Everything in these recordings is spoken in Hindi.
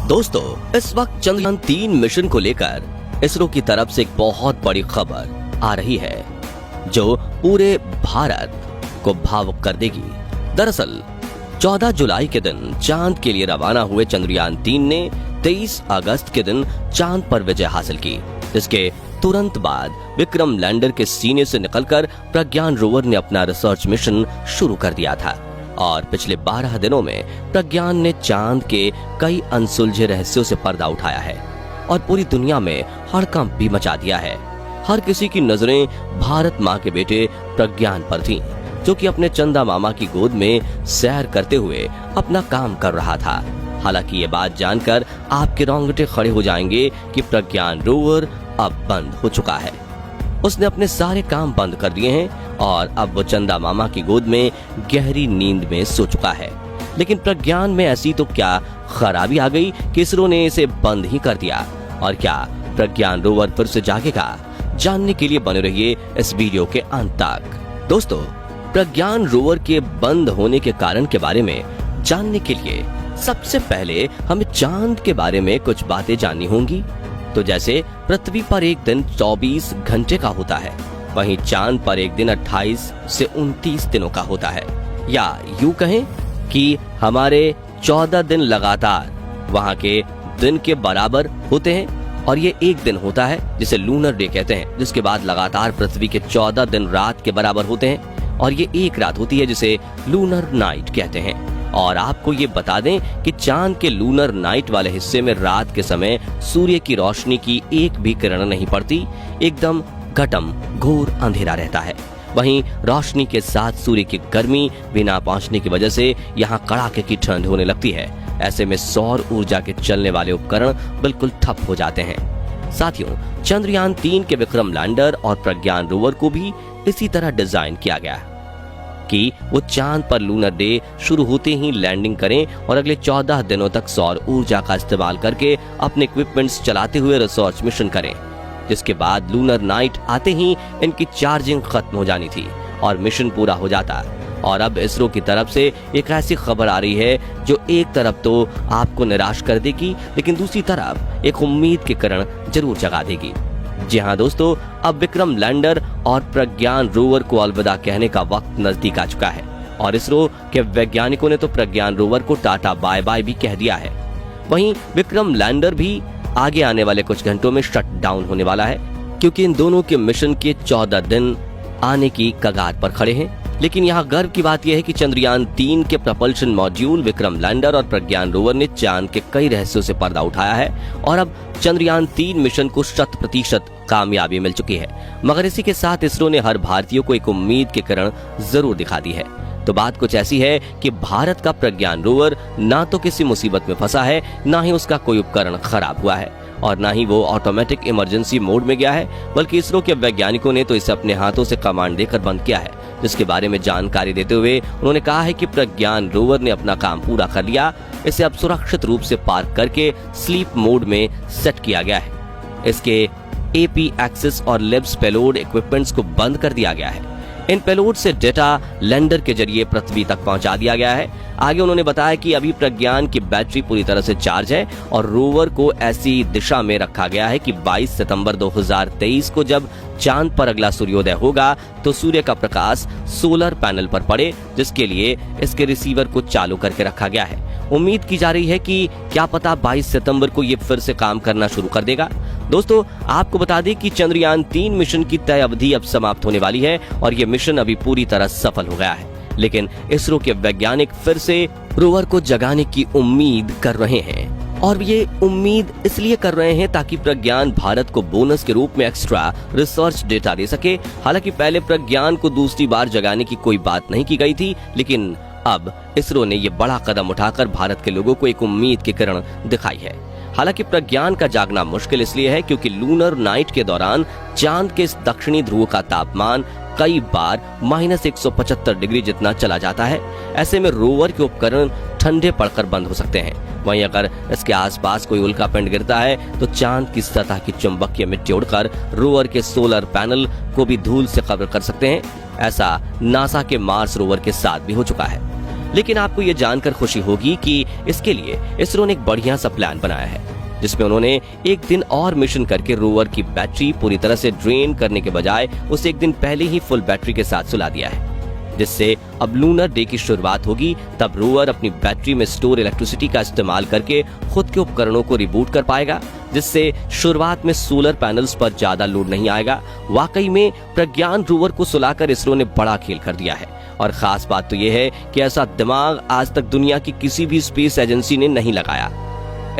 दोस्तों, इस वक्त चंद्रयान-3 मिशन को लेकर इसरो की तरफ से एक बहुत बड़ी खबर आ रही है जो पूरे भारत को भावुक कर देगी। दरअसल 14 जुलाई के दिन चांद के लिए रवाना हुए चंद्रयान-3 ने 23 अगस्त के दिन चांद पर विजय हासिल की, जिसके तुरंत बाद विक्रम लैंडर के सीने से निकलकर प्रज्ञान रोवर ने अपना रिसर्च मिशन शुरू कर दिया था। और पिछले 12 दिनों में प्रज्ञान ने चांद के कई अनसुलझे रहस्यों से पर्दा उठाया है और पूरी दुनिया में हड़कंप भी मचा दिया है। हर किसी की नजरें भारत माँ के बेटे प्रज्ञान पर थीं, जो कि अपने चंदा मामा की गोद में सैर करते हुए अपना काम कर रहा था। हालांकि ये बात जानकर आपके रोंगटे खड़े हो जाएंगे कि प्रज्ञान रोवर अब बंद हो चुका है। उसने अपने सारे काम बंद कर दिए हैं और अब वो चंदा मामा की गोद में गहरी नींद में सो चुका है। लेकिन प्रज्ञान में ऐसी तो क्या खराबी आ गई कि इसरो ने इसे बंद ही कर दिया? और क्या प्रज्ञान रोवर फिर से जागेगा? जानने के लिए बने रहिए इस वीडियो के अंत तक। दोस्तों, प्रज्ञान रोवर के बंद होने के कारण के बारे में जानने के लिए सबसे पहले हमें चांद के बारे में कुछ बातें जाननी होंगी। तो जैसे पृथ्वी पर एक दिन 24 घंटे का होता है, वहीं चांद पर एक दिन 28 से 29 दिनों का होता है। या यूं कहें कि हमारे 14 दिन लगातार वहां के दिन के बराबर होते हैं और ये एक दिन होता है जिसे लूनर डे कहते हैं, जिसके बाद लगातार पृथ्वी के 14 दिन रात के बराबर होते हैं और ये एक रात होती है जिसे लूनर नाइट कहते हैं। और आपको ये बता दें कि चांद के लूनर नाइट वाले हिस्से में रात के समय सूर्य की रोशनी की एक भी किरण नहीं पड़ती, एकदम घटम घोर अंधेरा रहता है। वहीं रोशनी के साथ सूर्य की गर्मी भी ना पहुंचने की वजह से यहाँ कड़ाके की ठंड होने लगती है। ऐसे में सौर ऊर्जा के चलने वाले उपकरण बिल्कुल ठप हो जाते हैं। साथियों, चंद्रयान-3 के विक्रम लैंडर और प्रज्ञान रोवर को भी इसी तरह डिजाइन किया गया है कि वो चांद पर लूनर डे शुरू होते ही लैंडिंग करें और अगले 14 दिनों तक सौर ऊर्जा का इस्तेमाल करके अपने इक्विपमेंट्स चलाते हुए रिसर्च मिशन करें। जिसके बाद लूनर नाइट आते ही इनकी चार्जिंग खत्म हो जानी थी और मिशन पूरा हो जाता। और अब इसरो की तरफ से एक ऐसी खबर आ रही है जो एक तरफ तो आपको निराश कर देगी, लेकिन दूसरी तरफ एक उम्मीद की किरण जरूर जगा देगी। जी हाँ दोस्तों, अब विक्रम लैंडर और प्रज्ञान रोवर को अलविदा कहने का वक्त नजदीक आ चुका है और इसरो के वैज्ञानिकों ने तो प्रज्ञान रोवर को टाटा बाय बाय भी कह दिया है। वहीं विक्रम लैंडर भी आगे आने वाले कुछ घंटों में शट डाउन होने वाला है, क्योंकि इन दोनों के मिशन के 14 दिन आने की कगार पर खड़े हैं। लेकिन यहाँ गर्व की बात यह है कि चंद्रयान-3 के प्रपल्शन मॉड्यूल विक्रम लैंडर और प्रज्ञान रोवर ने चांद के कई रहस्यों से पर्दा उठाया है और अब चंद्रयान-3 मिशन को 100% कामयाबी मिल चुकी है। मगर इसी के साथ इसरो ने हर भारतीय को एक उम्मीद की किरण जरूर दिखा दी है। तो बात कुछ ऐसी है कि भारत का प्रज्ञान रोवर ना तो किसी मुसीबत में फंसा है, ना ही उसका कोई उपकरण खराब हुआ है और ना ही वो ऑटोमेटिक इमरजेंसी मोड में गया है, बल्कि इसरो के वैज्ञानिकों ने तो इसे अपने हाथों से कमांड देकर बंद किया है। जिसके बारे में जानकारी देते हुए उन्होंने कहा है कि प्रज्ञान रोवर ने अपना काम पूरा कर लिया, इसे अब सुरक्षित रूप से पार्क करके स्लीप मोड में सेट किया गया है। इसके एपी एक्सिस और लिब्स पेलोड इक्विपमेंट्स को बंद कर दिया गया है। इन पेलोड से डेटा लैंडर के जरिए पृथ्वी तक पहुंचा दिया गया है। आगे उन्होंने बताया कि अभी प्रज्ञान की बैटरी पूरी तरह से चार्ज है और रोवर को ऐसी दिशा में रखा गया है कि 22 सितंबर 2023 को जब चांद पर अगला सूर्योदय होगा तो सूर्य का प्रकाश सोलर पैनल पर पड़े, जिसके लिए इसके रिसीवर को चालू करके रखा गया है। उम्मीद की जा रही है कि क्या पता 22 सितंबर को ये फिर से काम करना शुरू कर देगा। दोस्तों, आपको बता दें कि चंद्रयान-3 मिशन की तय अवधि अब समाप्त होने वाली है और ये मिशन अभी पूरी तरह सफल हो गया है। लेकिन इसरो के वैज्ञानिक फिर से रोवर को जगाने की उम्मीद कर रहे हैं और ये उम्मीद इसलिए कर रहे हैं ताकि प्रज्ञान भारत को बोनस के रूप में एक्स्ट्रा रिसर्च डेटा दे सके। हालांकि पहले प्रज्ञान को दूसरी बार जगाने की कोई बात नहीं की गई थी, लेकिन अब इसरो ने ये बड़ा कदम उठाकर भारत के लोगों को एक उम्मीद की किरण दिखाई है। हालांकि प्रज्ञान का जागना मुश्किल इसलिए है क्योंकि लूनर नाइट के दौरान चांद के इस दक्षिणी ध्रुव का तापमान कई बार -175 डिग्री जितना चला जाता है। ऐसे में रोवर के उपकरण ठंडे पड़कर बंद हो सकते हैं। वहीं अगर इसके आसपास कोई उल्का पिंड गिरता है तो चांद की सतह की चुंबकीय मिट्टी उड़कर रोवर के सोलर पैनल को भी धूल से कवर कर सकते हैं। ऐसा नासा के मार्स रोवर के साथ भी हो चुका है। लेकिन आपको ये जानकर खुशी होगी कि इसके लिए इसरो ने एक बढ़िया सा प्लान बनाया है, जिसमें उन्होंने एक दिन और मिशन करके रोवर की बैटरी पूरी तरह से ड्रेन करने के बजाय उसे एक दिन पहले ही फुल बैटरी के साथ सुला दिया है, जिससे अब लूनर डे की शुरुआत होगी। तब रोवर अपनी बैटरी में स्टोर इलेक्ट्रिसिटी का इस्तेमाल करके खुद के उपकरणों को रिबूट कर पाएगा, जिससे शुरुआत में सोलर पैनल्स पर ज्यादा लोड नहीं आएगा। वाकई में प्रज्ञान रोवर को सुलाकर इसरो ने बड़ा खेल कर दिया है, और खास बात तो यह है कि ऐसा दिमाग आज तक दुनिया की किसी भी स्पेस एजेंसी ने नहीं लगाया।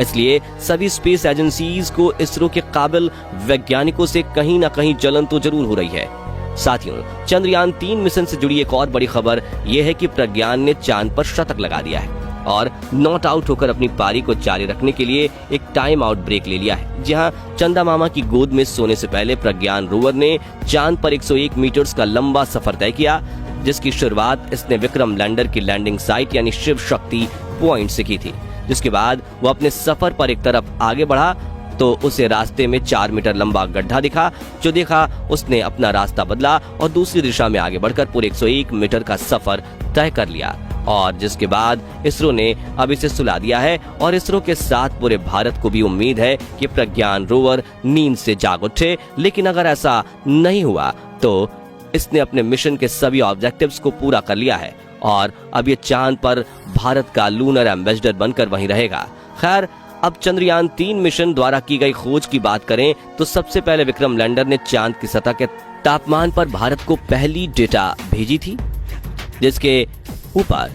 इसलिए सभी स्पेस एजेंसीज को इसरो के काबिल वैज्ञानिकों से कहीं ना कहीं जलन तो जरूर हो रही है। साथियों, चंद्रयान 3 मिशन से जुड़ी एक और बड़ी खबर यह है कि प्रज्ञान ने चांद पर शतक लगा दिया है और नॉट आउट होकर अपनी पारी को जारी रखने के लिए एक टाइम आउट ब्रेक ले लिया है। जहां चंदा मामा की गोद में सोने से पहले प्रज्ञान रोवर ने चांद पर 101 मीटर्स का लंबा सफर तय किया, जिसकी शुरुआत इसने विक्रम लैंडर की लैंडिंग साइट यानी शिव शक्ति पॉइंट से की थी। जिसके बाद वो अपने सफर पर एक तरफ आगे बढ़ा तो उसे रास्ते में 4 मीटर लंबा गड्ढा दिखा। जो देखा उसने अपना रास्ता बदला और दूसरी दिशा में आगे बढ़कर पूरे 101 मीटर का सफर तय कर लिया, और जिसके बाद इसरो ने अब इसे सुला दिया है। और इसरो के साथ पूरे भारत को भी उम्मीद है कि प्रज्ञान रोवर नींद से जाग उठे। लेकिन अगर ऐसा नहीं हुआ तो इसने अपने मिशन के सभी ऑब्जेक्टिव्स को पूरा कर लिया है और अब ये चांद पर भारत का लूनर एम्बेसडर बनकर वहीं रहेगा। खैर, अब चंद्रयान 3 मिशन द्वारा की गई खोज की बात करें तो सबसे पहले विक्रम लैंडर ने चांद की सतह के तापमान पर भारत को पहली डेटा भेजी थी, जिसके ऊपर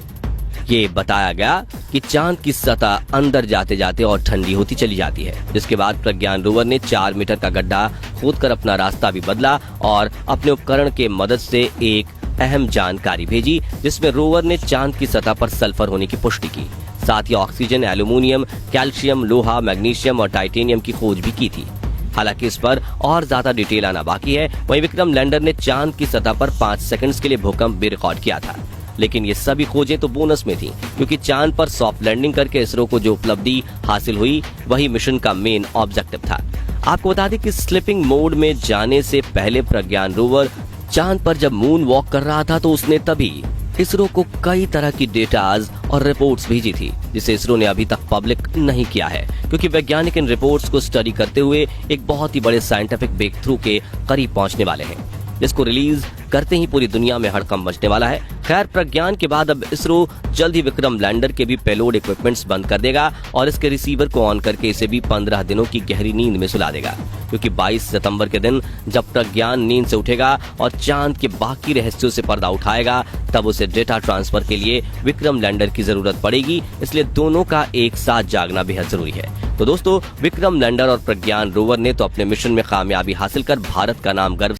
ये बताया गया कि चांद की सतह अंदर जाते जाते और ठंडी होती चली जाती है। जिसके बाद प्रज्ञान रोवर ने 4 मीटर का गड्ढा खोदकर अपना रास्ता भी बदला और अपने उपकरण के मदद से एक अहम जानकारी भेजी, जिसमें रोवर ने चांद की सतह पर सल्फर होने की पुष्टि की। साथ ही ऑक्सीजन, एल्यूमिनियम, कैल्शियम, लोहा, मैग्नीशियम और टाइटेनियम की खोज भी की थी। हालांकि इस पर और ज्यादा डिटेल आना बाकी है। वहीं विक्रम लैंडर ने चांद की सतह पर 5 सेकंड्स के लिए भूकंप भी रिकॉर्ड किया था, लेकिन ये सभी खोजें तो बोनस में थी, क्योंकि चांद पर सॉफ्ट लैंडिंग करके इसरो को जो उपलब्धि हासिल हुई वही मिशन का मेन ऑब्जेक्टिव था। आपको बता दें कि स्लिपिंग मोड में जाने से पहले प्रज्ञान रोवर चांद पर जब मून वॉक कर रहा था तो उसने तभी इसरो को कई तरह की डेटाज और रिपोर्ट्स भेजी थी, जिसे इसरो ने अभी तक पब्लिक नहीं किया है, क्योंकि वैज्ञानिक इन रिपोर्ट्स को स्टडी करते हुए एक बहुत ही बड़े साइंटिफिक ब्रेक थ्रू के करीब पहुंचने वाले हैं, जिसको रिलीज करते ही पूरी दुनिया में हड़कंप मचने वाला है। खैर, प्रज्ञान के बाद अब इसरो जल्द ही विक्रम लैंडर के भी पेलोड इक्विपमेंट्स बंद कर देगा और इसके रिसीवर को ऑन करके इसे भी 15 दिनों की गहरी नींद में सुला देगा, क्योंकि 22 सितंबर के दिन जब प्रज्ञान नींद से उठेगा और चांद के बाकी रहस्यों से पर्दा उठाएगा, तब उसे डेटा ट्रांसफर के लिए विक्रम लैंडर की जरूरत पड़ेगी। इसलिए दोनों का एक साथ जागना बेहद जरूरी है। तो दोस्तों, विक्रम लैंडर और प्रज्ञान रोवर ने तो अपने मिशन में कामयाबी हासिल कर भारत का नाम गर्व